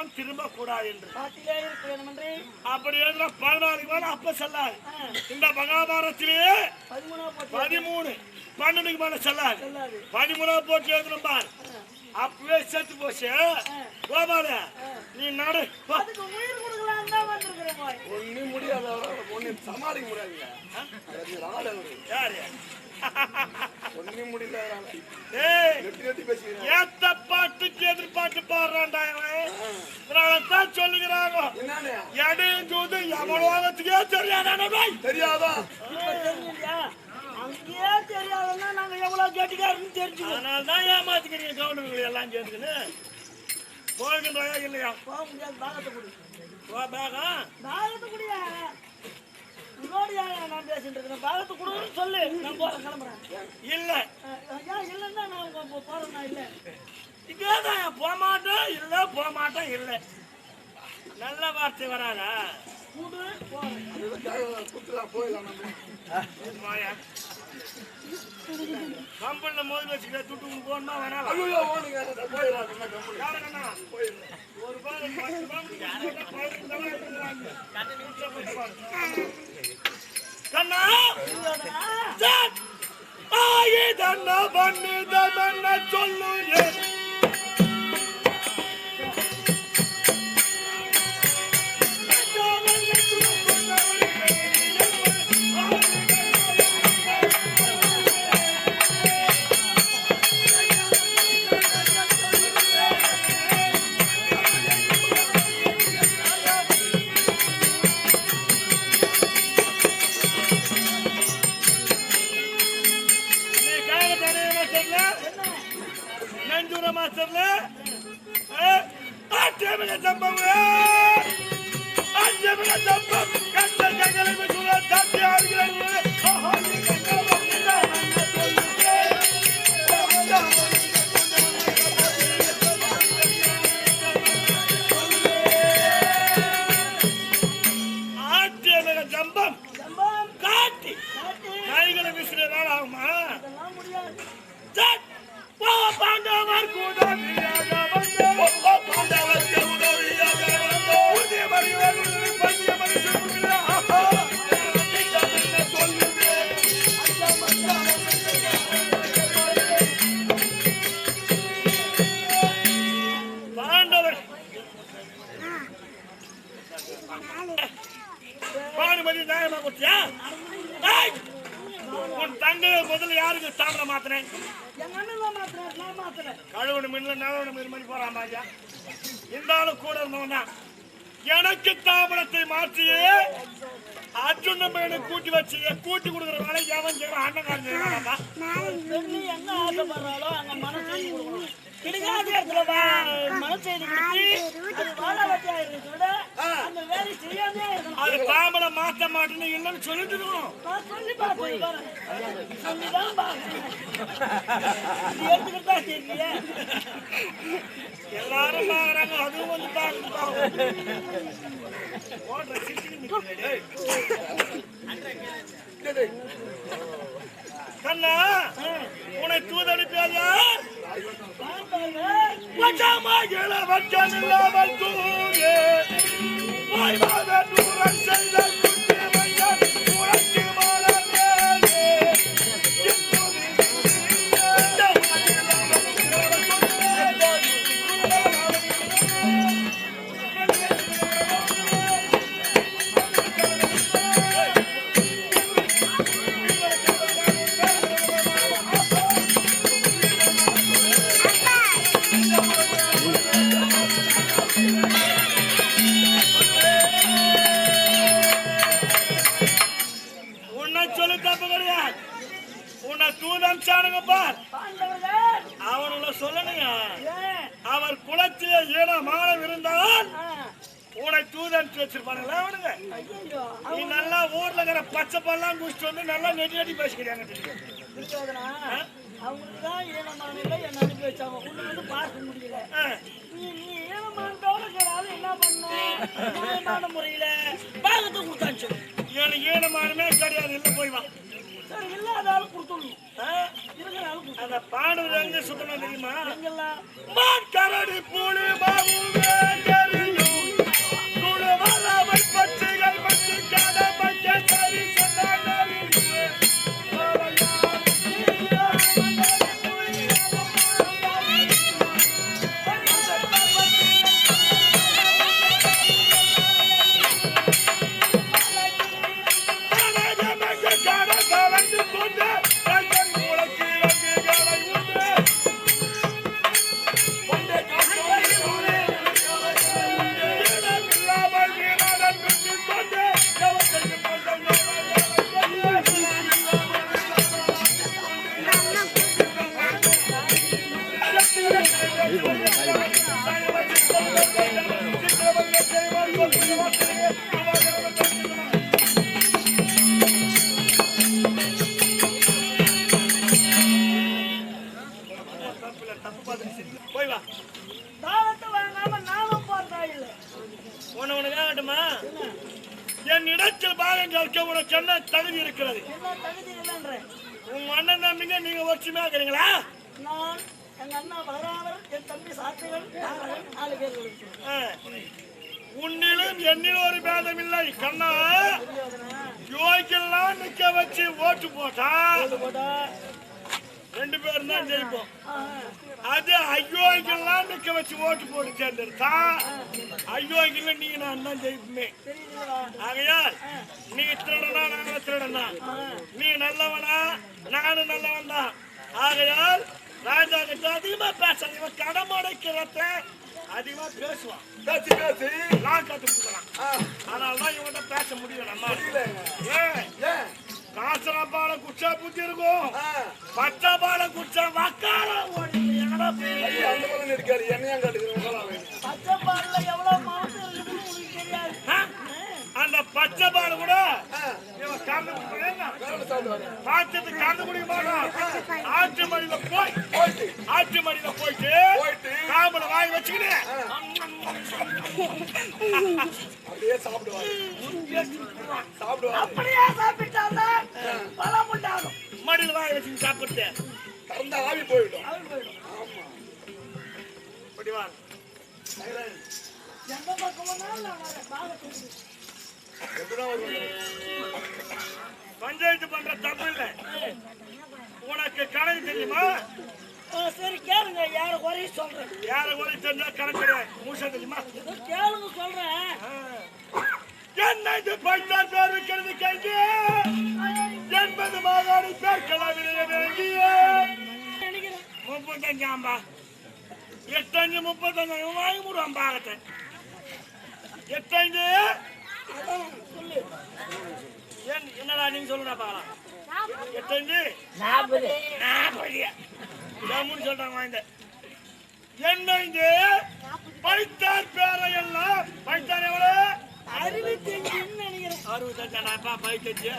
காலம் திரும்ப கூடாது என்று அப்படி எழுதுனா 14 அப்ப செல்லாது. இந்த மகாபாரத்திலேயே 13 12 மேல செல்லாது. 13 போட்டு எழுதுன பார் அப்பவே செத்து போச்சு. கோபால நீ நடு ஒன்னும் முடியாத ஒன்னும் சமாளிக்க முடியாதுங்க. ஒன்னும் முடியல. ஏத்த பாட்டுக்கு எதிர்பார்த்து பாடுறான்டா தான் சொல்லுகிறாங்க. எடையும் எவ்வளோகத்துக்கே தெரியாதா அங்கேயே தெரியாதுன்னா நாங்க எவ்வளவு கேட்டுக்காருன்னு தெரிஞ்சு அதனால்தான் ஏமாத்திக்கிறீங்க. கவுண்டர்கள் எல்லாம் சேர்த்துக்கின்னு போகின்றாயா இல்லையா? போக முடியாது. பாகத்தை கொடு. பாகத்தை குடியா உன்னோடியா நான் பேசிட்டு இருக்கிறேன். பாகத்தை கொடுன்னு சொல்லு. நான் போறேன் கிளம்புறேன். இல்ல இல்லைன்னா நான் போறேன்னா இல்ல இதேதான் போமாட்டேன் இல்ல போமாட்டேன் இல்ல நல்ல வார்த்தை வராதா? கம்பெனில மோதி வச்சுக்க துட்டு போனா வேணா கண்ணா பண்ணு சொல்லு கைகளை விசிறதால ஆகுமா? பாண்டவர் கூட பானுமதி நியாயமா கொடுத்தியா? உன் தங்க முதல்ல யாருக்கு தாமரை மாத்தினேன்? கழுவணு மின்ல நலவணு மீது மணி போறான் பாஜா. இந்த ஆளு கூட இருந்தவனா எனக்கு தாமரத்தை மாற்றியே அர்ஜுன மேனு கூட்டி வச்சு கூட்டி கொடுக்குற வேலை எவன் செய்வான்? அண்ணன் செய்வானா? என்ன ஆசைப்படுறாலோ அங்க மனசு கிடைக்காத இடத்துல மனசு அது தாமரை மாற்ற மாட்டேன்னு இல்லைன்னு சொல்லிட்டு இருக்கணும். எல்லாரும் பாக்குறாங்க, அதுவும் வந்து கண்ணா உன்னை தூதடிப்பார் யார்? இல்லாமல் தூங்கே அவனுள்ள சொல்லணுங்க. அவர் குலத்திய ஈனமானம் இருந்தால் உன்னை தூதன் வச்சிருப்பானுங்களா அவனுங்க? நீ நல்லா ஊர்ல இருக்கிற பச்சை பல்லாம் குடிச்சிட்டு வந்து நல்லா நெட்டி நெட்டி பேசிக்கிறாங்க. அவங்களுக்குதான் ஈனமான என்ன அனுப்பி வச்சாங்க. உன்னை வந்து பார்க்க முடியல. நீ ஈனமானத்தோட என்ன பண்ண முறையில பாகத்தை கொடுத்தாச்சு. எனக்கு ஈனமானமே கிடையாது. இல்லை போய்வான் இல்லாதாலும் கொடுத்துடணும். அந்த பாடுறது எங்க சுத்தமா தெரியுமா? கரடி புலி பாபு போய் வா. தாளத்தை வாங்காம நானும் போறதா இல்லை. உனக்கு ஆகட்டுமா? என் இடத்தில் பாகம் கேட்க உனக்கு என்ன தகுதி இருக்கிறது? உங்க அண்ணன் தம்பிங்க நீங்க ஒற்றுமையா இருக்கிறீங்களா? நான் எங்க அண்ணா பலராமர், என் தம்பி சாத்திகள், 4 பேர். உன்னிலும் என்னிலும் ஒரு பேதம் இல்லை கண்ணா. யோகிக்கெல்லாம் நிக்க வச்சு ஓட்டு போட்டா 2 பேரும் தான் ஜெயிப்போம். அது ஐயோக்கெல்லாம் நிக்க வச்சு ஓட்டு போட்டு சேர்ந்துருக்கா ஐயோக்கில நீங்க நான் தான் ஜெயிப்புமே. ஆகையால் நீ திருடனா நானும் திருடனா, நீ நல்லவனா நானும் நல்லவன் தான். ஆகையால் ராஜா கிட்ட அதிகமா பேச கடமடைக்கிறத அதிகமா பேசுவான். பேசி பேசி நான் கத்து கொடுக்கலாம். அதனாலதான் இவன்கிட்ட பேச முடியும். நம்ம காசனப்பால குச்சா புத்தி இருக்கும், பச்சைப்பால குச்சா வக்கால ஓடி இருக்காரு. என்னையும் காட்டுக்கிறேன். பச்சைப்பால எவ்வளவு மாசம் இருக்குன்னு உங்களுக்கு தெரியாது. அந்த பச்சைப்பால கூட பாச்சத்து கறந்து முடிய மாட்டோம். ஆற்று மடியில போயிட்டு காம்புல வாங்கி வச்சுக்கிட்டு அப்படியே சாப்பிடுவாங்க. அப்படியே சாப்பிட்டாதான் பலம் உண்டாகும். மடியில வாங்கி வச்சு சாப்பிட்டு கறந்த ஆவி போயிடும். ஆமா படிவான் எந்த பக்கம் பஞ்சாயத்து பண்ற தப்பு இல்ல. உனக்கு கணக்கு தெரியுமா? சரி கேளுங்க. யார குறைய சொல்றேன். யார குறைய தெரிஞ்சா கணக்கு மூசா தெரியுமா? கேளுங்க சொல்றேன். என்ன இது பஞ்சாயத்து பேர் வைக்கிறது கேள்வி 80 மாகாணி பேர்க்கலாம். 35 ஆம்பா 8 35 வாங்கி மூடுவான் பாகத்தை. 8 என்னடா நீங்க சொல்லுடா பாக்கலாம். 8 40 சொல்றாங்க. வாங்க என்ன இங்க பைத்தார் பேரை எல்லாம் பைத்தார் எவ்வளவு 65 நினைக்கிறேன். 65 பைத்தஞ்சு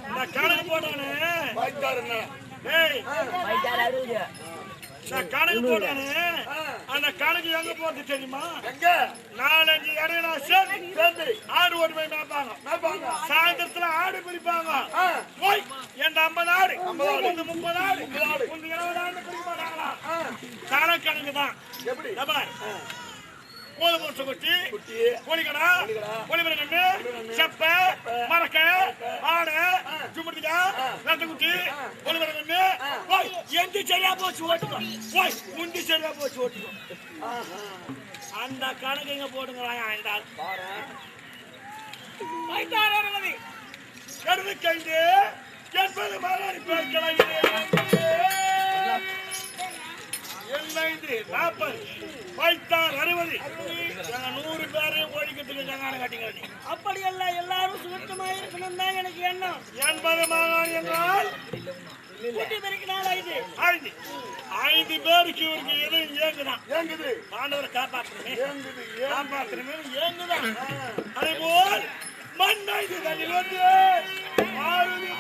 இந்த கணக்கு போட்டானே பைத்தார் என்ன? நான் கணக்கு போட்டானே அந்த கணக்கு எங்க போறது தெரியுமா? எங்க 4-5 இடையில சேர்ந்து ஆடு ஓடி போய் மேய்ப்பாங்க. சாயந்தரத்துல ஆடு பிடிப்பாங்க. போய் எந்த 50 ஆடு 30 ஆடு 20 ஆடு பிடிக்க மாட்டாங்களா? கணக்கு தான். எப்படி கோது போட்டு கொட்டி கோழிக்கடா கோழிமரங்கண்ணு செப்ப மரக்க ஆடு சுமட்டிக்கா ரெண்டு குட்டி கோழிமரங்கண்ணு போய் எந்த சரியா போச்சு ஓட்டுக்கோ. போய் முந்தி சரியா போச்சு ஓட்டுக்கோ. அந்த கணக்கு எங்க போடுங்களா? கருதுக்கைந்து 80 மாறாடி பேர்க்கலாம். 40 பைத்தார் 60 100 பேரையும் ஓடிக்கிறதுக்கு ஜங்கான காட்டிங்க. அப்படி அல்ல, எல்லாரும் சுத்தமா இருக்கணும் தான் எனக்கு எண்ணம். 80 மாகாணி என்றால் 5 பேருக்கு இவருக்கு எது ஏங்குது பாண்டவரை காப்பாற்றணுமே ஏங்குதான். அதே போல் மண்ணாய்து தண்ணில் வந்து மாறுதி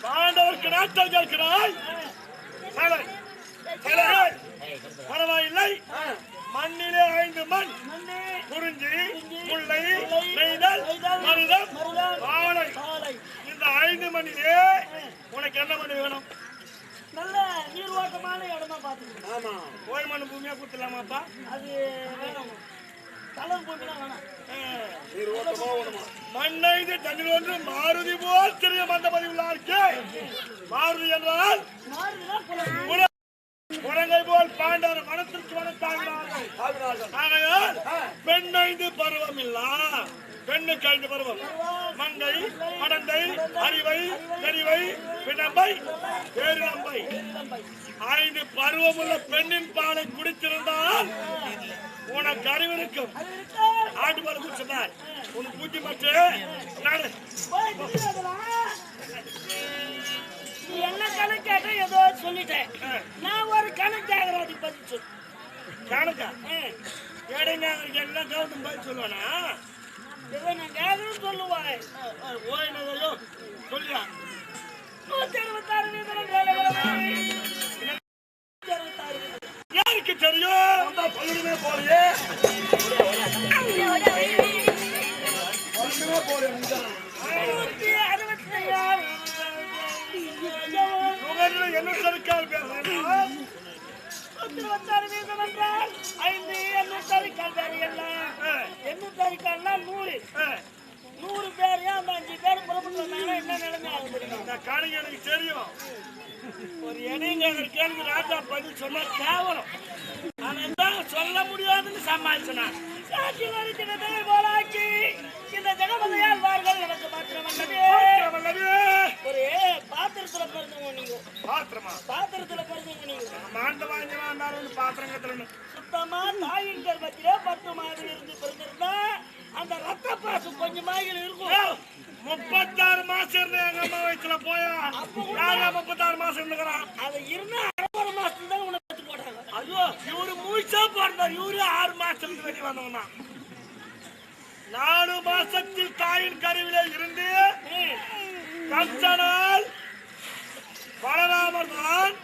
பாண்டவருக்கு நாட்கள் கேட்கிறாய். பரவாயில்லை. மண்ணிலே 5 மண் குறிஞ்சி முல்லை நெய்தல் மருதம் வாழை. இந்த 5 மண்ணிலே உனக்கு என்ன மண் வேணும்? நல்ல நீர்வாட்டமான இடமா பாத்துக்கணும். ஆமா, ஓய் மண் பூமியா கொடுத்துலாமாப்பா? அது வேணும். கலர் பூமி தான் வேணும். நீர்வாட்டமா வேணுமா? மண்ணை தண்ணில் ஒன்று மாருதி போல் சிறிய மண்டபதி உள்ளார்க்கு. மாருதி என்றால் குரங்கை போல் பாண்டவர் மனத்திற்கு வனத்தாகிறார்கள். ஆகையால் பெண் 5 பருவம் இல்ல, பெண்ணுக்கு 5 பருவம். மங்கை, மடந்தை, அறிவை, தெரிவை, பிணம்பை, பேரிழம்பை. 5 பருவமுள்ள பெண்ணின் பாலை குடித்திருந்தால் உனக்கு அறிவிருக்கும். ஆட்டு பால் குடிச்சார் உன் பூச்சி மற்ற என்ன கணக்கு கேட்ட ஏதோ சொல்லிட்டேன். நான் ஒரு கணக்கு கேட்கறேன், அதுக்கு பதில் சொல்லு. கணக்கா கேடுங்க எல்லாம் கவுண்டும் பதில் சொல்லுவானா? நான் கேட்கணும் சொல்லுவாய். ஓய்னதையோ சொல்லியா? 166 யாருக்கு தெரியும்? பள்ளியுமே போறியே என்ன சருக்கால் பேசுறேன்? 166 வீதம் என்றால் 5 எண்ணூத்தறிக்கால் பேர் எல்லாம் 100 100 பேர் அந்த 5 பேர் புறப்பட்டு வந்தாங்கன்னா என்ன நிலைமை ஆகுது? இந்த காணிங்க எனக்கு தெரியும். ஒரு இணைங்க கேள்வி ராஜா பதில் சொன்னா கேவலம். ஆனா சொல்ல முடியாதுன்னு சமாளிச்சனா சாட்சி வருகிறது போலாக்கி இந்த ஜெகமதையால் வார்கள் எனக்கு மாத்திரம் வந்தது. ஒரு பாத்திரத்துல பிறந்தவங்க நீங்க. பாத்திரத்துல பிறந்தவங்க நீங்க. மாண்ட வாங்கினாலும் பாத்திரம் கட்டணும். சுத்தமா தாயின் கர்ப்பத்திலே 10 மாதம் இருந்து பிறந்திருந்தா அந்த ரத்த பாசம் கொஞ்சமாக இருக்கும். 36 மாசம் இருந்து எங்க அம்மா வயசுல போயா 36 மாசம் இருந்துக்கிறான். அது இருந்தா 1/2 மாசத்துல தான் உனக்கு எடுத்து போட்டாங்க. ஐயோ இவரு மூச்சா பிறந்தார். இவரு 6 மாசத்துக்கு வெளியே வந்தவனா. 4 மாசத்தில் தாயின் கருவிலே இருந்து கம்சனால் பலராமர் தான்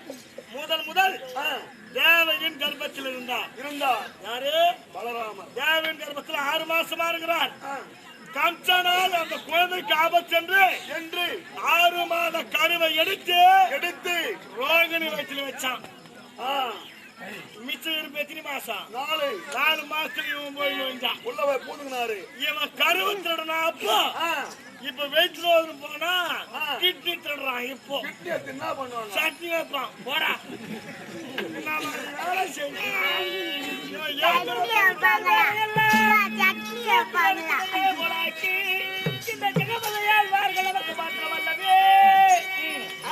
முதல் தேவகின் கர்ப்பத்தில் இருந்தார். யாரு? பலராமர். தேவகின் கர்ப்பத்தில் 6 மாசமா இருக்கிறார். கம்சனால் அந்த குழந்தைக்கு ஆபத்து என்று 6 மாத கருவை எடுத்து ரோகிணி வயிற்றில் வச்சான். மிச்சம் இருப்பு எத்தனை மாசம்? 4 மாசத்துக்கு இவன் போய் வந்தான். உள்ள பூந்துக்கினாரு. இவன் கருவு திருடனா அப்போ. இப்ப வெயிட் ரோடு போனா கிட்னி திருடுறான். இப்போ என்ன பண்ணுவான்? சட்னி வைப்பான். போடா வேலை செய்ய இந்த ஜெகமதையால் வார்கள் எனக்கு மாத்திரம் அல்லவே.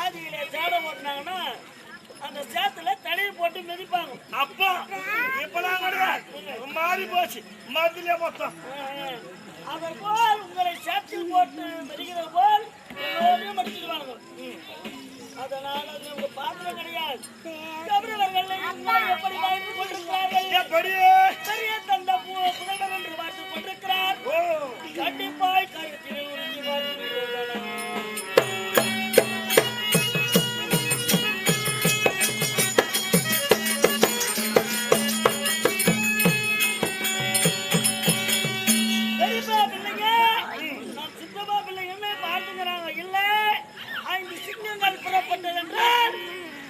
ஆதியிலே சேடம் ஓட்டினாங்கன்னா அந்த சேத்துல தலையை போட்டு மிதிப்பாங்க. அப்பா இப்பதான் கிடையாது, மாறி போச்சு. மதிலே மொத்தம் அதை போல் உங்களை சேத்தில் போட்டு மிதிக்கிற போல் எல்லோரையும் மடிச்சிடுவாங்க. அதனால அது உங்க பாத்திரம் கிடையாது. தமிழர்கள் எப்படி வாழ்ந்து கொண்டிருக்கிறார்கள்? பெரிய தந்த புகழர் என்று பார்த்து கொண்டிருக்கிறார். கண்டிப்பாய் கருத்தில் உறிஞ்சி பார்த்து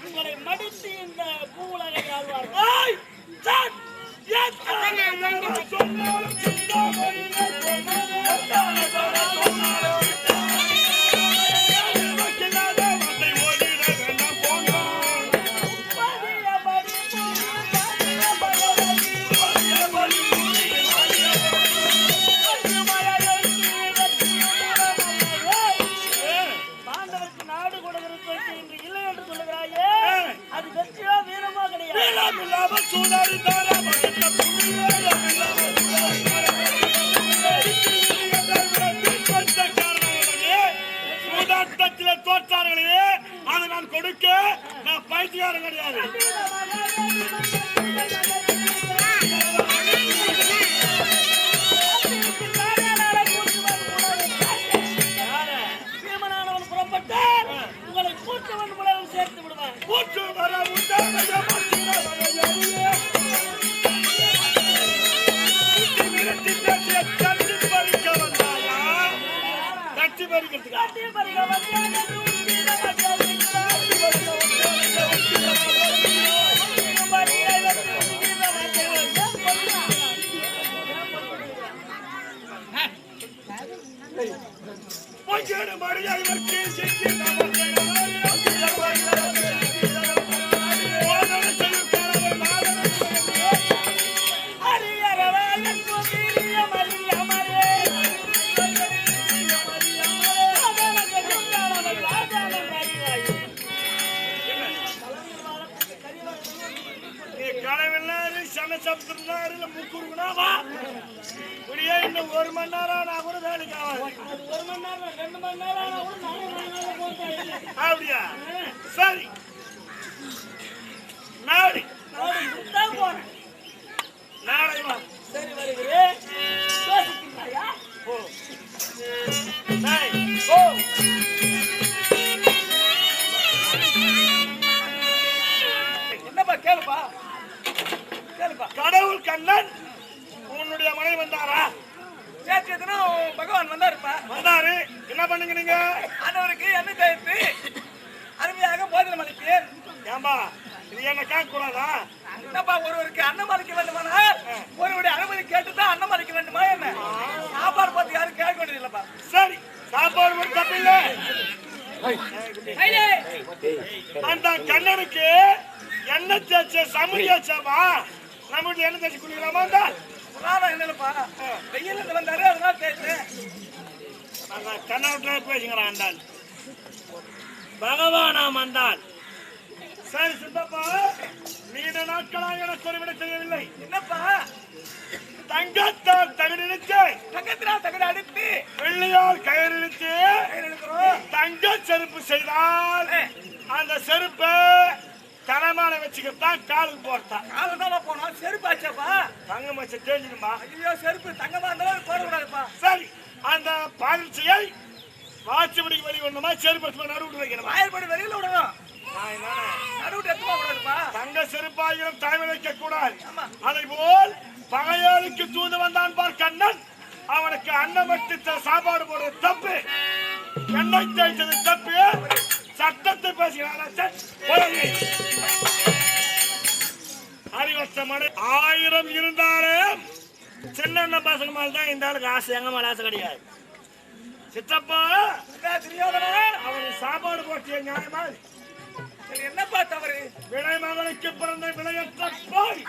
உங்களை மடித்து இந்த பூவுலகை ஆழ்வார்கள். அது வெற்றியோ வீரமோ கிடையாது. தோற்றார்களே அதை நான் கொடுக்க நான் பைத்தியாரம் கிடையாது. புறப்பட்டார் உங்களை கூட்டவன் மூலம் சேர்த்து விடுவார். கூட்டு வர கட்டி இன்னும் 1 மணி நேரம் நான் கூட வேலைக்கு ஆகாது. 1 மணி நேரம் 2 மணி நேரம் ஆனா கூட நானும் அப்படியா? சரி நாளை போறேன். நாளை வா. சரி வருகிறேன். யோசிக்கிறாயா? ஓ நாய் ஓ என்னப்பா கேளுப்பா கேளுப்பா. கடவுள் கண்ணன் உன்னுடைய மனை வந்தாரா? நேற்று தினம் பகவான் வந்தாருப்பா. வந்தாரு. என்ன பண்ணுங்க நீங்க? ஆண்டவருக்கு என்ன தேய்த்து அருமையாக போதனை அளித்தேன். ஏம்பா இது என்ன கேட்க கூடாதா? என்னப்பா ஒருவருக்கு அன்னம் அளிக்க வேண்டுமானா ஒருவருடைய அனுமதி கேட்டுதான் அன்னம் அளிக்க வேண்டுமா என்ன? சாப்பாடு பார்த்து யாரும் கேட்க வேண்டியது இல்லப்பா. சரி சாப்பாடு ஒரு தப்பில்ல. அந்த கண்ணனுக்கு என்ன தேய்ச்ச சமுதியாச்சாமா நம்மளுடைய என்ன தேய்ச்சி குளிக்கலாமா? என்னப்பா வெயில் வந்தாரு அதனால தேய்ச்சேன். கண்ணாவிட்டு பேசுங்கிறான் அண்டான் பகவானாம் அண்டான். சரி சித்தப்பா நீண்ட நாட்களாக எனக்கு ஒரு விட செய்யவில்லை. என்னப்பா? தங்கத்தால் தகடித்து தங்கத்தினால் தகடு அடித்து வெள்ளியால் கயிறிழுத்து தங்க செருப்பு செய்தால் அந்த செருப்பு தலைமால வச்சுக்கிட்டான் காலுக்கு போட்டான். காலு தான் போனோம். செருப்பு ஆச்சாப்பா தங்கம் வச்சு தெரிஞ்சுக்குமா? ஐயோ செருப்பு தங்கமா இருந்தாலும் போடக்கூடாதுப்பா. சரி அந்த பாதிர்ச்சியை வாட்சிபடிக்கு வெளியே விடணுமா செருப்பு நடுவிட்டு வைக்கணும்? ஆயிரப்படி வெளியில விடணும். நடுவிட்டு எத்துமா கூடாதுப்பா. தங்க செருப்பாயிரம் தலைமை வைக்க கூடாது. அதை போல் பகையாளுக்கு தூது வந்தான் பார் கண்ணன். அவனுக்கு அன்னம் வட்டு சாப்பாடு போடுறது தப்பு, எண்ணெய் தேய்ச்சது தப்பு, சட்டத்தை பேசுகிறான். அறிவற்ற 1000 இருந்தாலும் சின்ன பசங்க மேல தான் இந்த ஆளுக்கு ஆசை. எங்க மேல ஆசை கிடையாது. சித்தப்பா அவனுக்கு சாப்பாடு போட்டிய நியாயமா? என்னப்பா தவறு? விளை மகனுக்கு பிறந்த விளையற்ற போய்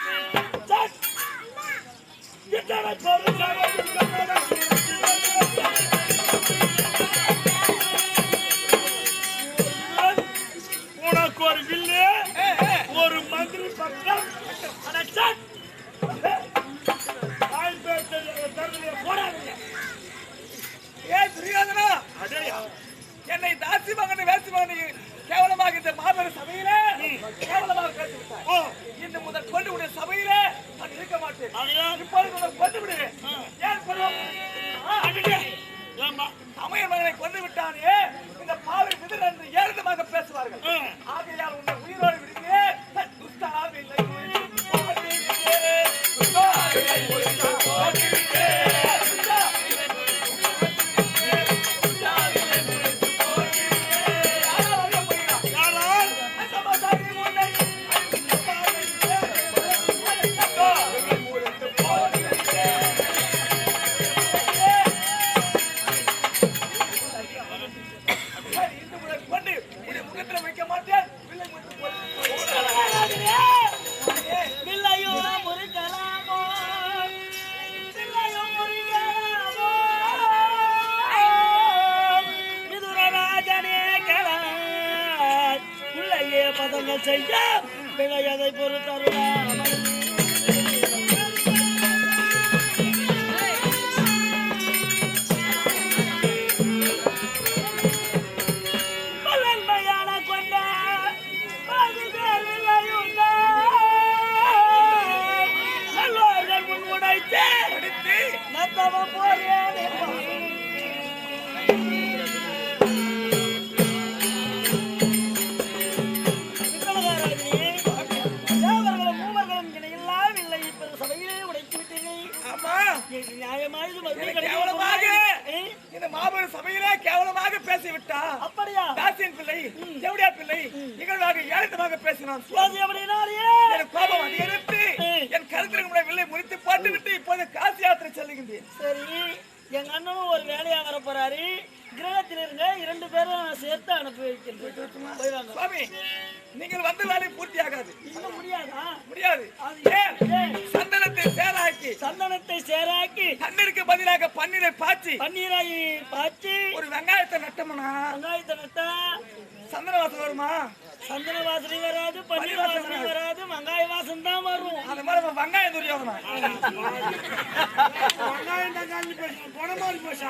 உனக்கு ஒரு வில்லு ஒரு மந்திரி பக்கம் என்னை தாசி மகன் வேசி மகன் கேவலமாக இந்த மாபெரும் சபையில கேவலமாக பேசிவிட்டார். இந்த முதல் கொண்டு விட சபையில நான் இருக்க மாட்டேன். இப்பொழுது முதல் கொண்டு விடு. ஏன் சமையல் மகனை கொண்டு விட்டானே இந்த பாவை விதிர் என்று ஏழுதமாக பேசுவார்கள். ஆகையால் உன்னை உயிரோடு விடுகிறேன். செய்ய பிழையதை பொறுத்தருளாமல் மாபெரும் சபையிலே கேவலமாக பேசிவிட்டா. அப்படியா? தாசியன் பிள்ளை ஜவுடியா பிள்ளை நிகழ்வாக ஏளனமாக பேசினான். கோபம் அதிகரித்து என் கருத்திற்கு வில்லை முறித்து போட்டுவிட்டு இப்போது காசி யாத்திரை செல்லுகின்றேன். சரி எங்க அண்ணனும் ஒரு வேலையா வர போறாரு. கிரகத்தில் இருங்க, 2 பேரும் சேர்த்து அனுப்பி வைக்கிறேன். போயிடுவாங்க. சுவாமி, நீங்கள் வந்த வேலை பூர்த்தி ஆகாது. இன்னும் முடியாதா? முடியாது. சந்தனத்தை சேராக்கி தண்ணீருக்கு பதிலாக பன்னீரை பாய்ச்சி ஒரு வெங்காயத்தை நட்டோம்னா, வெங்காயத்தை நட்டா சந்தன வாசனை வருமா? சந்தன வாசனை வராது, பன்னீர் வாசனை வராது, வெங்காய வாசனை தான் வரும். அந்த மாதிரி வெங்காயம் துரியோதனா வெங்காயம் தக்காளி பேச போன மாதிரி பேசா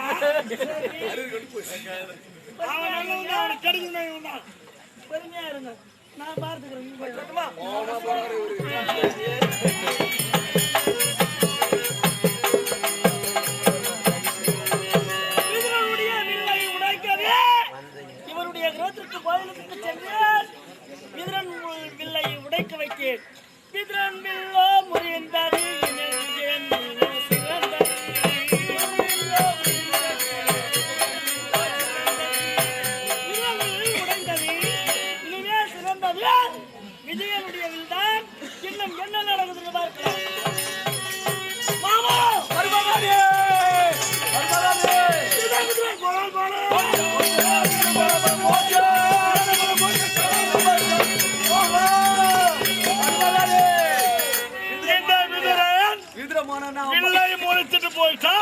அவன் கெடுக்கணும். பெருமையா இருங்க, நான் பார்த்துக்கிறேன். இவருடைய கிரகத்திற்கு கோயிலுக்கு சென்று விதிரன் வில்லை உடைக்க வைத்தேன். விதிரன் வில்லோ முறிந்தது உடைந்தது. இனிமே சிறந்தது விஜயனுடைய வில் தான். இன்னும் என்ன நடக்குதுன்னு பார்க்கலாம். மாமா முடிச்சுட்டு போயிட்டா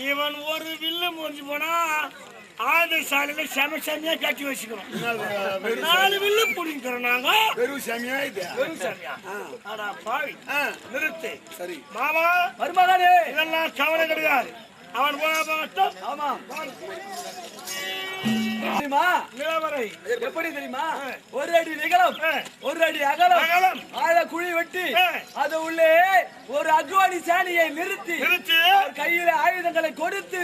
இவன் ஒரு வில்லு முடிஞ்சு போனா ஆயுத சாலையில செமையா கட்டி வச்சுக்கிறோம். 4 வில்லு பிடிக்கிறோம் நாங்க. வெறும் சாமியா இது? வெறும் சாமியா? ஆனா பாவி நிறுத்து. சரி மாமா மருமகனே, இதெல்லாம் கவலை கிடையாது. அவன் போகட்டும். ஆமா தெரியுமா நிலவரை எப்படி தெரியுமா? 1 அடி நீளம், 1 அடி அகலம், ஆழ குழி வெட்டி அது உள்ளே ஒரு அக்வாடி சாணியை நிறுத்தி கையில ஆயுதங்களை கொடுத்து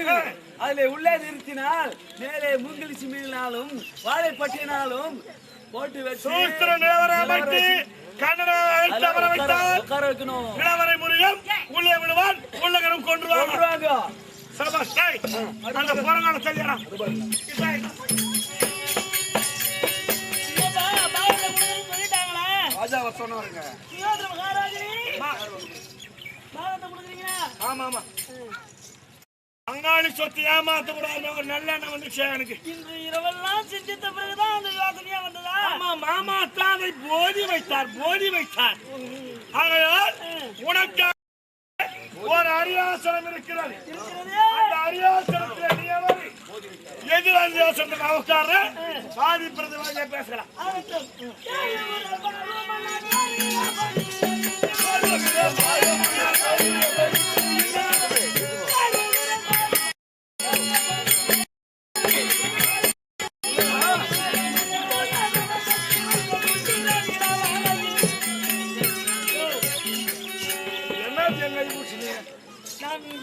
அதில் உள்ளே நிறுத்தினால் மேலே மூங்கிலிச்சி மீனாலும் வாழைப்பட்டினாலும் போட்டு வச்சு உட்கார வைக்கணும். நிலவரை முருகன் உள்ளே விடுவான், உள்ளகரம் கொண்டுருவாங்க. அந்த போறங்கால சொல்லிடலாம். ராஜாவை சொன்னாருங்க. ஆமா ஆமா, பங்காளி சொத்து ஏமாத்த கூடாது. ஒரு நல்ல எண்ணம் வந்துச்சு எனக்கு. இன்று இரவெல்லாம் சிந்தித்த பிறகுதான் அந்த யோசனையா வந்ததா? ஆமா, மாமா தான் அதை போதி வைத்தார். ஆகையால் உனக்கு ஒரு அரியாசனம் இருக்கிறது. அந்த அரியாசனத்தில் நீ எதிர் அரியாசனத்துக்கு அவஸ்தாரு பாதி பிரதிவாதியா பேசலாம்.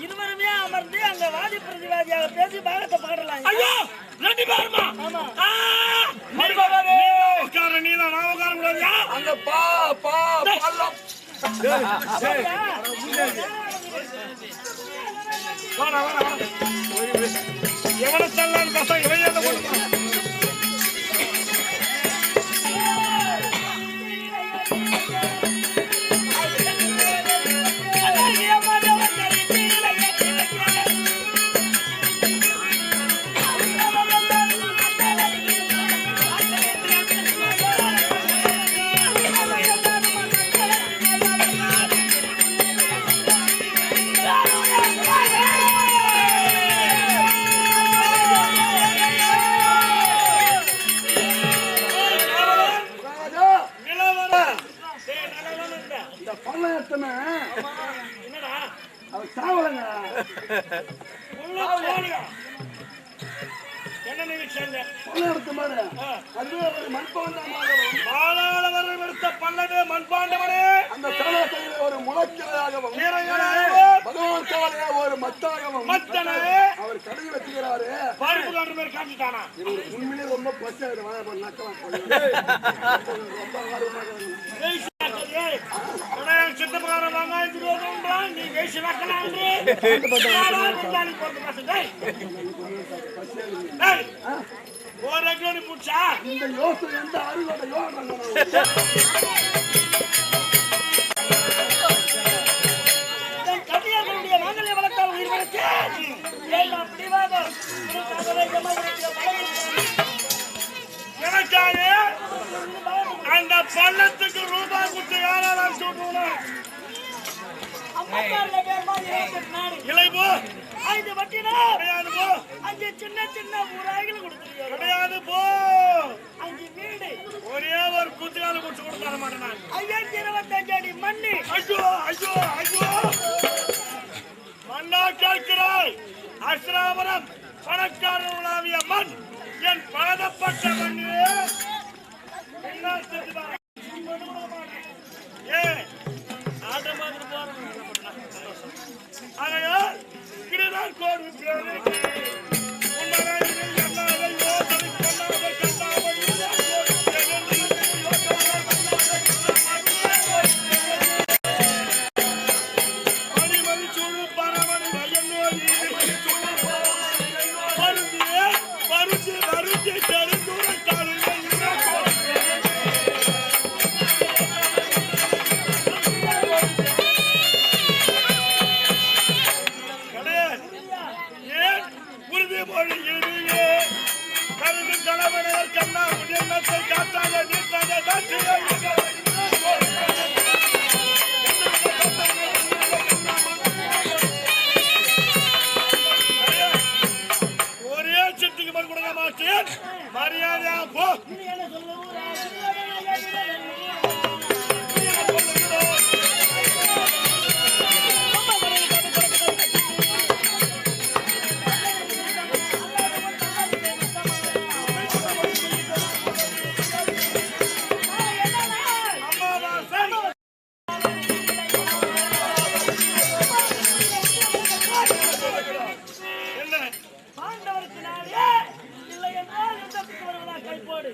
இருவருமே அமர்ந்து அங்க வாதி பிரதிவாதியாக பேசி பாகத்தை பாடலாம். ஐயோ 2 பேருமா? ஆமா. நீதான் நான் உட்கார முடியாது. அங்க பள்ளம் எவனை தள்ளான்னு பார்த்தா இவையாத போட்டு ஒரு முளக்கிளையாகவும் ஒரு மத்தாகவும் அவர் கடை வச்சுக்கிறாரு. உண்மையிலே ரொம்ப பசி ரொம்ப சித்தப்பாரம் வெங்காயம் திருவாங்க நீ பேசி வைக்கலாம் ஒரு பூச்சா இந்த யோசனை எந்த அறிவோட யோசனை கன்னியாகுமரிய மாங்கல்ய வளர்த்தால் உயிர் வளர்ச்சி எல்லாம் பிடிவாதம் எனக்காக அந்த பள்ளத்துக்கு ரூபாய் கொடுத்து யாராலும் சொல்லணும் இளைபோ 5 வட்டினா கிடையாது போ 5 சின்ன சின்ன ஊராய்கள் கொடுத்துருக்கீங்க கிடையாது போ 5 வீடு ஒரே ஒரு குத்தியால குடிச்சு கொடுக்க மாட்டேன் நான் 525 அடி மண்ணு ஐயோ ஐயோ ஐயோ மண்ணா கேட்கிறாய் அஸ்ராவரம் பணக்காரர் உலாவிய மண் என் பழதப்பட்ட மண்ணு என்ன செஞ்சுதா ஏ ஆட்ட மாதிரி போறேன் ஆகையால் கிருதான் கோடு பேரு மரியாதையா போ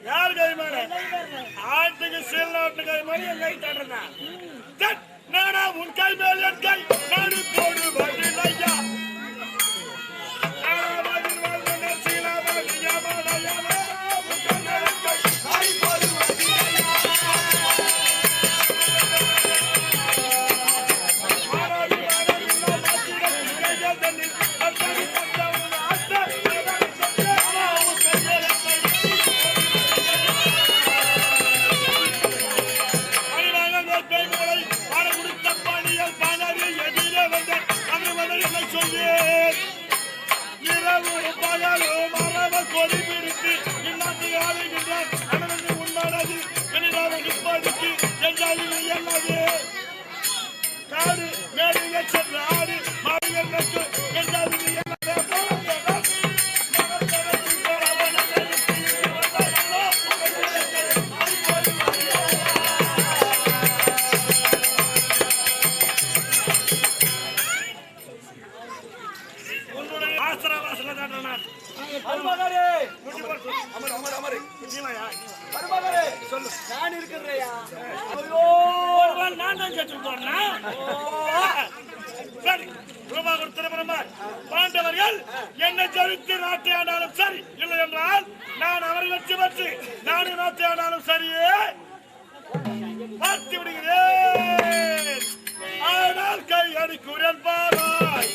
யார் கை மேல ஆட்டுக்கு சீல்நாட்டு கை மாதிரி என் கை தட்டுறா நானா உன் கை மேல் என் கை நாடு போடு பதில் ஐயா பாண்டவர்கள் என்னை ஜெயித்து நாட்டை ஆனாலும் சரி இல்லை என்றால் நான் அவரை வெற்றி பெற்று நாடு நாட்டை ஆனாலும் சரியே பார்த்து விடுகிறேன். ஆனால் கை அடிக்குறேன் பாராய்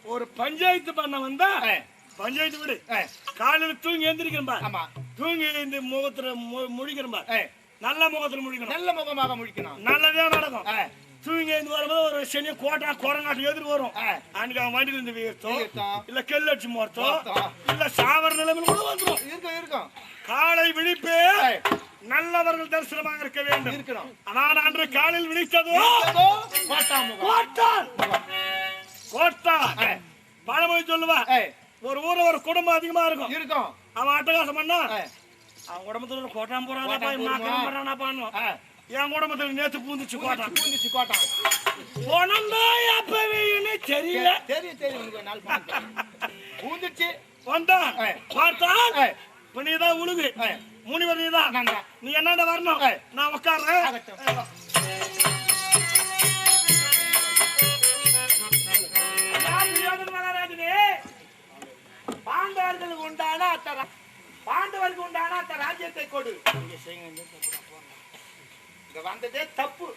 ஒரு பஞ்சாயத்து பண்ண வந்தா பஞ்சாயத்து விடு காலையில் தூங்கி எந்திரிக்கிறேன் தூங்கி இந்த முகத்துல முழிக்கிறேன் நல்ல முகத்துல முழிக்கணும் நல்ல முகமாக முழிக்கணும் நல்லதே நடக்கும் தூங்கி இருந்து வரும்போது ஒரு சனி கோட்டா குரங்காட்டு எதிர்த்து வரும் அன்னைக்கு அவன் வண்டியில இருந்து வீர்த்தோம் இல்ல கெல் அடிச்சு மோர்த்தோம் இல்ல சாவர நிலைமையில கூட வந்துடும் இருக்கும் இருக்கும் காலை விழிப்பே நல்லவர்கள் தரிசனமாக இருக்க வேண்டும் இருக்கணும் ஆனால் அன்று காலையில் விழித்ததோ கோட்டா பழமொழி சொல்லுவா ஒரு ஊர்ல ஒரு குடும்பம் அதிகமா இருக்கும் அவன் அட்டகாசம் பண்ணா அவன் குடும்பத்துல கோட்டான் போறான் பண்ணும் என் குடும்பத்துல நேத்து பூந்துச்சு கோட்டான் போனந்தா அப்பவே தெரியல பூந்துச்சு வந்தான் பார்த்தான் இப்ப நீதான் உழுகு முனிவர் நீதான் நீ என்னடா வரணும் நான் உட்கார்றேன் பாண்டவர்களுக்கு உண்டான அத்த ராஜ்யத்தை கொடு. இங்க வந்ததே தப்பு.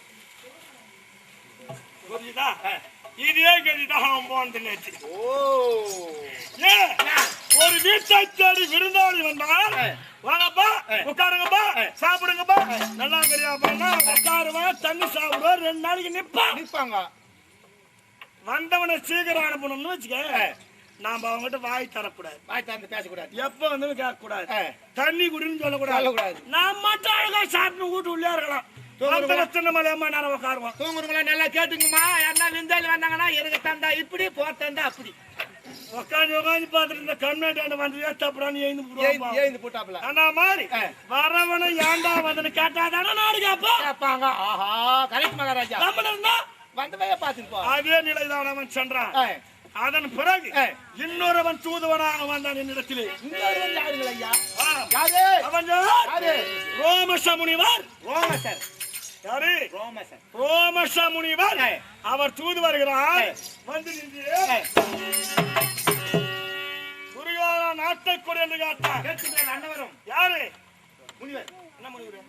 புரியுதா? இதே கதிதான் அவன் போனது நேற்று. ஒரு வீட்டை தேடி விருந்தாளி வந்தால் வாங்கப்பா உட்காருங்கப்பா சாப்பிடுங்கப்பா நல்லா தெரியாப்பா உட்காருவான் தண்ணி சாப்பிடுவான் 2 நாளைக்கு நிப்பாங்க. வந்தவனை சீக்கிரம் அனுப்பணும்னு வச்சுக்க நாம அவங்ககிட்ட வாய் தரக்கூடாது, வாய் திறந்து பேசக்கூடாது, எப்ப வந்து கேட்க கூடாது, தண்ணி குடின்னு சொல்லக்கூடாது. நான் மட்டும் அழகா சாப்பிட்டு வீட்டு உள்ளே இருக்கலாம். தூங்குறவங்களா நல்லா கேட்டுங்கம்மா. யாருன்னா விருந்தாளி வந்தாங்கன்னா எனக்கு தந்தா இப்படி போத்தந்தா அப்படி உட்காந்து பாத்துட்டு இந்த கம்யூனிட்டி வந்து ஏத்தாப்புறான்னு எழுந்து போட்டாப்ல ஆனா மாதிரி வரவன ஏண்டா வந்து கேட்டாதானே நாடு கேட்பாங்க. ஆஹா கரெக்ட் மகாராஜா. நம்ம இருந்தா வந்தவே பாத்துட்டு அதே நிலைதான் அவன் சென்றான். அதன் பிறகு இன்னொருவன் தூதுவனாக வந்தான் என்னிடத்திலே. அவன் ரோமச முனிவர். ரோமச முனிவர் அவர் தூது வருகிறார். வந்து துரியோதன நாட்டை கொடு என்று கேட்டார். அன்னவரும் யாரு? முனிவர். என்ன முனிவர்?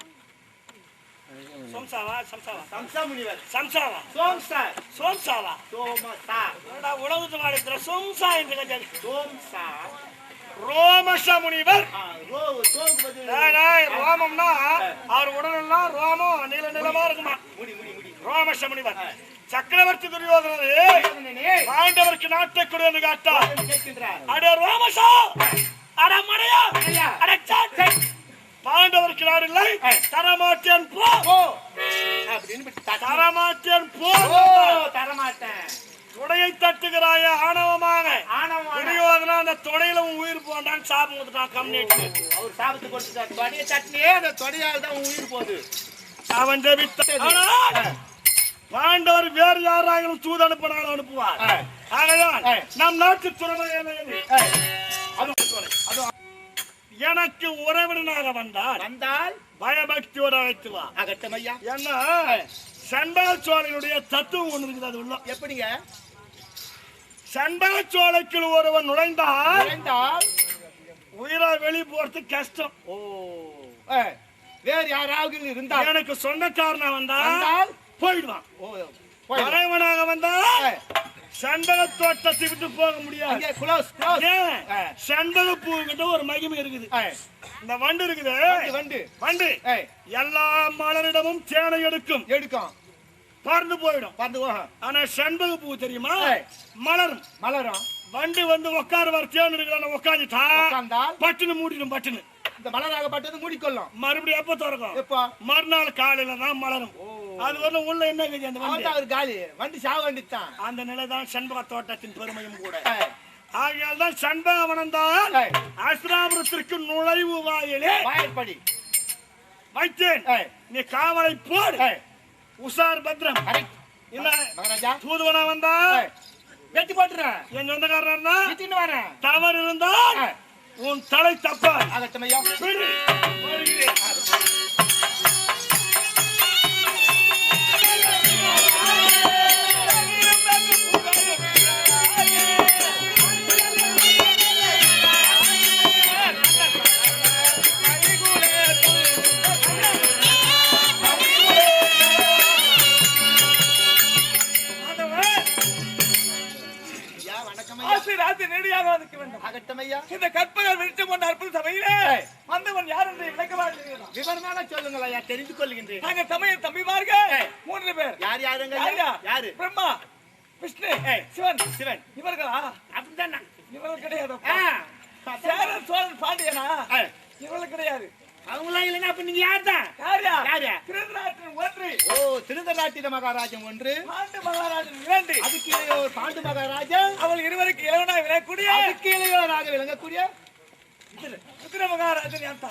சம்சாவா சம்சாவா சம்சா முனிவர். சம்சாவா சோம்சா சோம்சாவா சோமசா என்னடா உலகத்து மாநிலத்துல சோம்சா என்று கேட்டாரு. சோம்சா ரோமச முனிவர். ரோமம்னா அவர் உடனெல்லாம் ரோமம் நீல நிலமா இருக்குமா. ரோமச முனிவர் சக்கரவர்த்தி துரியோதனன் பாண்டவருக்கு நாட்டை கொடு என்று கேட்டார். அட ரோமசா அட மடையா அட சாட்டை பாண்டவருக்கு நாடு இல்லை தரமாட்டேன் போ தரமாட்டேன் போ தரமாட்டேன். துடையை தட்டுகிறாய ஆணவமாக துரியோதனா அந்த தொடையில உயிர் போன்றான் சாபம் கொடுத்தான். கம்யூனிட்டி அவர் சாபத்து கொடுத்துட்டார். தொடையை தட்டினே அந்த தொடையால் தான் உயிர் போகுது. அவன் ஜெபித்தான். பாண்டவர் வேறு யாராலும் தூது அனுப்பினாலும் அனுப்புவார். ஆகையால் நம் நாட்டு துறவை எனக்கு உறவினராக வந்தால் பயபக்தியோட அழைத்துவார். அகட்டமையா என்ன சண்பக சோழையுடைய தத்துவம் ஒண்ணு இருக்குது. அது உள்ள எப்படிங்க? சண்பக சோழைக்குள் ஒருவன் நுழைந்தால் உயிரா வெளியே போறது கஷ்டம். வேறு யாராவது இருந்தால் எனக்கு சொந்தக்காரனா வந்தால் போயிடுவான். தலைவனாக வந்தால் சண்பக தோட்டத்தை விட்டு போக முடியாது. சண்பக பூ கிட்ட ஒரு மகிமை இருக்குது. இந்த வண்டு இருக்குது, வண்டு எல்லா மலரிடமும் தேனை எடுக்கும் பறந்து போயிடும். ஆனா சண்பக பூ தெரியுமா மலரும். வண்டு வந்து உட்காருவார், தேன் எடுக்கிறான் உட்காந்துட்டா பட்டுன்னு மூடிடும். பட்டுன்னு இந்த மலராகப்பட்டது மூடிக்கொள்ளும். மறுபடியும் எப்ப திறக்கும்? மறுநாள் காலையில தான் மலரும். அது வந்து உள்ள என்ன காலி வண்டி சாவ வண்டித்தான். அந்த நிலைதான் சண்பக தோட்டத்தின் பெருமையும் கூட. ஆகையால் தான் சண்பக வனந்தான் அஸ்தினாபுரத்திற்கு நுழைவு வாயிலே வாயிற்படி வைத்தேன். நீ காவலை போடு, உஷார் பத்ரம். தூதுவனா வந்தா வெட்டி போட்டுறேன். என் சொந்தக்காரனா தவறு இருந்தால் உன் தலை தப்ப. இந்த கற்பகர் வெளிச்சம் கொண்ட அற்புத சபையிலே வந்தவன் யார் என்று விவரமாக சொல்லுங்களா, தெரிந்து கொள்கின்றேன். நாங்க சமயம் தம்பிமார்கள் 3 பேர். யார் யாருங்க? யாரு? பிரம்மா, விஷ்ணு, சிவன். இவர்களா? அப்படிதான். இவர்கள் கிடையாது. சேரன் சோழன் பாண்டியனா? இவர்கள் கிடையாது. அவங்களா இல்லைன்னா அப்ப நீங்க யார்தான்? யாரு? திருதராட்டிரம் 1. திருதராட்டிர மகாராஜன் 1, பாண்டு மகாராஜன் 2. அதுக்கு இளையோர் பாண்டு மகாராஜன். அவள் இருவருக்கு இளைவனாக விளங்கக்கூடிய, அதுக்கு இளையோராக விளங்கக்கூடிய உத்திர மகாராஜன் அந்த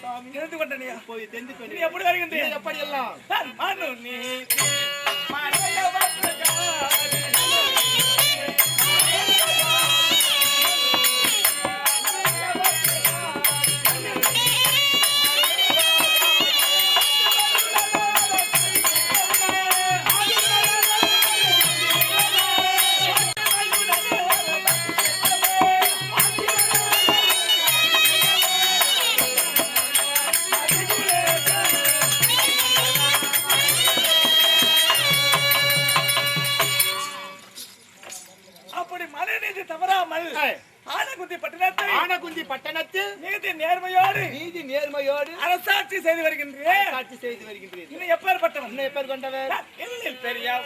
சுவாமி தெரிந்து கொண்டனியா போய் தெரிந்து நீ கொண்டு எப்படி வருகின்றேன் எப்படி எல்லாம் மனு நீ ஆனகுந்தி பட்டணத்தில் நீதி நேர்மையோடு அரசாட்சி செய்து வருகின்றேன். இன்னும் எப்பேற்பட்டவன் இன்னும் எப்பேர் கொண்டவர் எண்ணில் பெரியா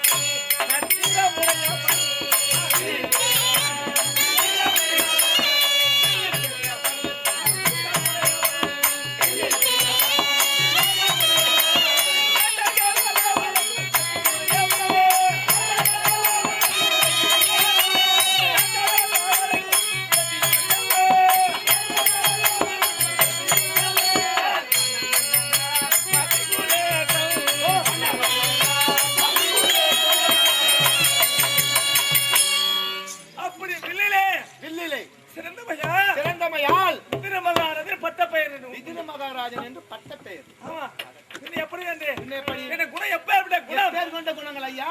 சிறந்தமையால் விதிர மகாராஜன் என்று பட்ட பெயர். எப்படி என்ன குணம் எப்ப குணம் பேர் கொண்ட குணங்கள் ஐயா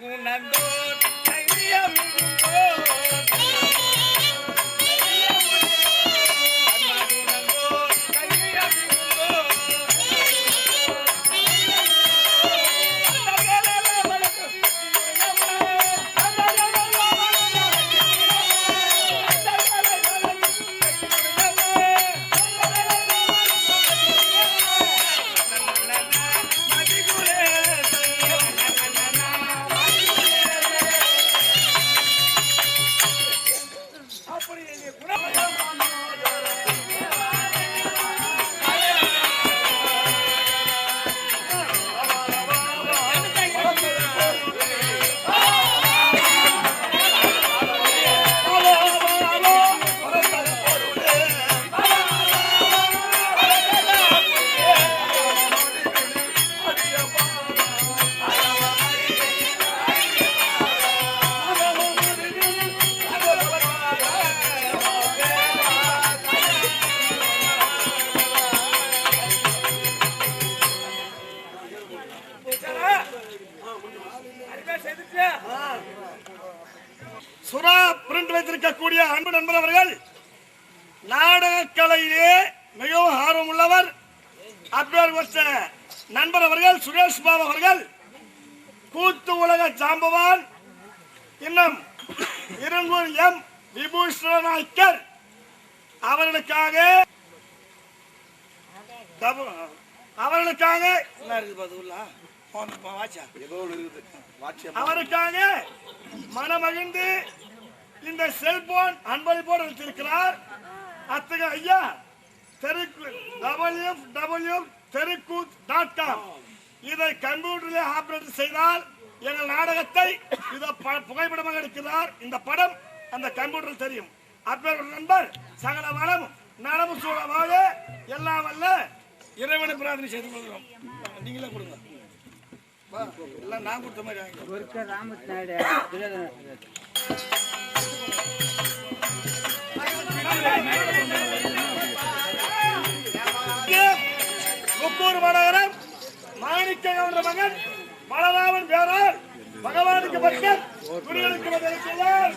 குணந்தோ சுறா பிரிண்ட் வைத்திருக்கக்கூடிய அன்பு நண்பர் அவர்கள் நாடக கலையிலே மிகவும் ஆர்வம் உள்ளவர். அப்பேற்பட்ட நண்பர் அவர்கள் சுரேஷ் பாபு அவர்கள் கூத்து உலக ஜாம்பவான் இன்னும் இருங்கூர் எம் விபூஷணநாயக்கர் அவர்களுக்காக அவருக்காக மனமகிழ்ந்து இந்த செல்போன் அன்பளிப்போடு வைத்திருக்கிறார். அத்தகைய ஐயா www.terikooth.com இதை கம்ப்யூட்டரில் ஆபரேட் செய்தால் எங்கள் நாடகத்தை இதை புகைப்படமாக எடுக்கிறார். இந்த படம் அந்த கம்ப்யூட்டரில் தெரியும். அப்பேற்பட்ட நண்பர் சகல வளம் நலமும் சூழமாக எல்லாம் வல்ல இறைவனை பிரார்த்தனை செய்து கொள்கிறோம். நீங்களே கொடுங்க. எல்லாம் நான் கொடுத்த மாதிரி முக்கூர் மாநகரம் மாணிக்க கவுண்டர் மகன் பலராமன் பேரால் பகவானுக்கு பக்தர் குடிகளுக்கு பதிலளிக்கிறார்.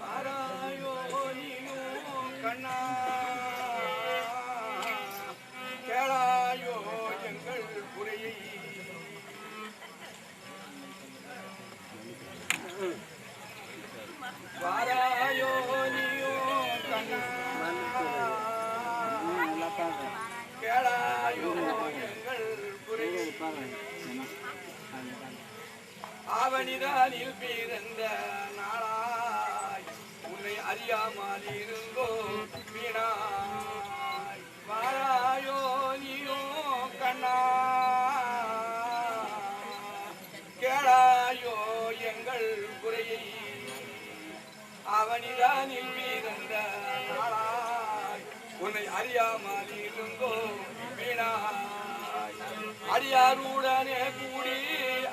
வாராயோ நீயும் கண்ணா கேளாயோ எங்கள் குறையை வாராயோ நீயும் கண்ணா கேளாயோ எங்கள் குறையை ஆவணிதானில் பிறந்த நாளாய் உன்னை அறியாமல் இருந்தோ வீணாய் வாராயோ நீயோ கண்ணா கேளாயோ எங்கள் குறையை அவனிதானில் பிறந்த நாளாய் உன்னை அறியாமல் இருந்தோ வீணாய் அடியாருடனே கூடி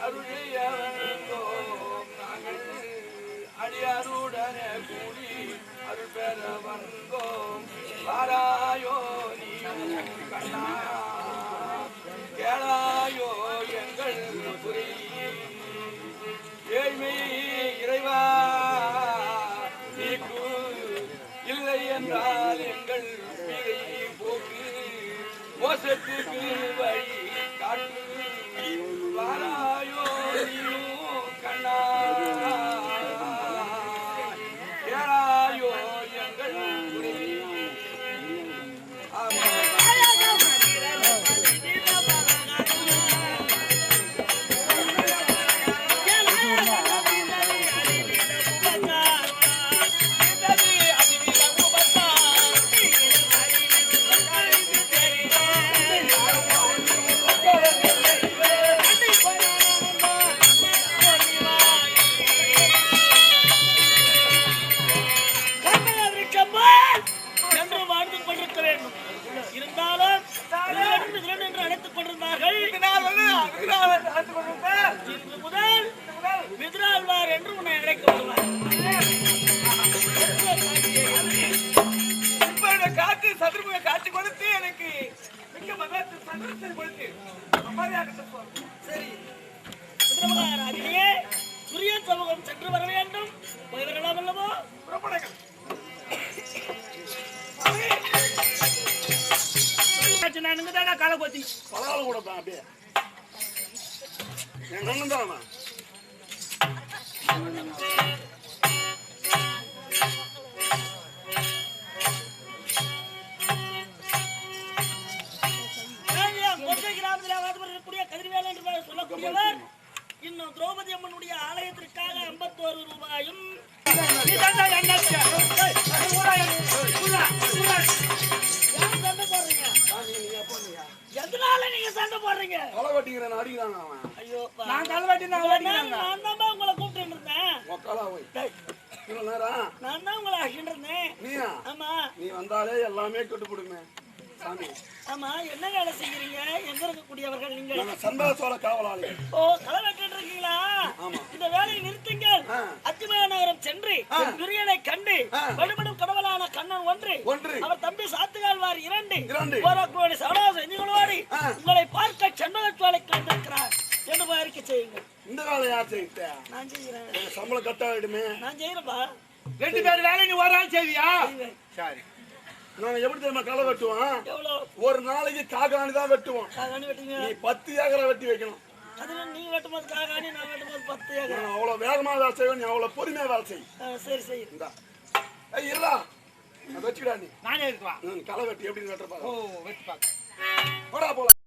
அருளைய வந்தோம் நாங்கள் அடியாருடனே கூடி அருள் பெற வந்தோம் வாராயோ நீ கண்ணா கேளாயோ எங்கள் புரி ஏழ்மை இறைவா நீக்கு இல்லை என்றால் எங்கள் பிறை போக்கு மோசத்துக்கு வழி காட்டு வாராயோ நீயும் கண்ணா கேளாயோ எங்கள் குறை காட்சி கொடுத்து எனக்கு மிக்க மகிழ்ச்சி சந்தோஷத்தை கொடுத்து சரி சூரியன் சமூகம் சென்று வர வேண்டும் போய்விடலாம் அல்லவோ நான் இங்கதானா காலை கொத்தி பரவாயில்ல கூட அப்படியே என் அண்ணன் தானா சொல்லக்கூடியவர் இன்னும் திரௌபதி அம்மனுடைய ஆலயத்திற்காக 51 ரூபாயும் எதனால நீங்க சண்டை போடுறீங்க களவட்டிங்கிறேன் அடிக்கிறாங்க அவன் ஐயோ நான் கல்வெட்டி நான் தான் உங்களை கூப்பிட்டு இருந்தேன் நான் தான் உங்களை அழிட்டு இருந்தேன் நீயா ஆமா நீ வந்தாலே எல்லாமே கெட்டு போடுமே சாமி ஆமா என்ன வேலை செய்யறீங்க எங்க இருக்கக்கூடியவர்கள் நீங்கள் சந்தோஷோட காவலாளி ஓ களை வெட்டிட்டு இருக்கீங்களா இந்த வேலையை நிறுத்துங்கள் அத்திமய நகரம் சென்று துரியனை கண்டு வழிபடும் கடவுளான கண்ணன் ஒன்று அவர் தம்பி சாத்துகால்வார் 2 போராக்குவோடு சவடா செஞ்சுகளோடு உங்களை பார்க்க செண்பகச்சோலைக்கு வந்திருக்கிறார் என்று அறிக்கை செய்யுங்கள் இந்த வேலை யார் செய்ய நான் செய்கிறேன் சம்பளம் கட்ட ஆயிடுமே நான் செய்யறேன்பா 2 பேர் வேலை நீ ஒரு ஆள் செய்வியா சரி நாங்க எப்படி தெரியுமா களை வெட்டுவோம் எவ்வளவு ஒரு நாளைக்கு காகாணி தான் வெட்டுவோம் காகாணி வெட்டுங்க நீ 10 ஏக்கரை வெட்டி வைக்கணும் அதுல நீ வெட்டும்போது காகாணி நான் வெட்டும்போது 10 ஏக்கர் நான் அவ்வளவு வேகமா வேலை செய்வேன் நீ அவ்வளவு பொறுமையா வேலை செய் சரி சரி இந்தா ஏய் இருடா அதை வச்சுடா நீ நானே இருக்குவா களை வெட்டி எப்படி வெட்டுறப்பா ஓ வெட்டு பாக்க போடா போல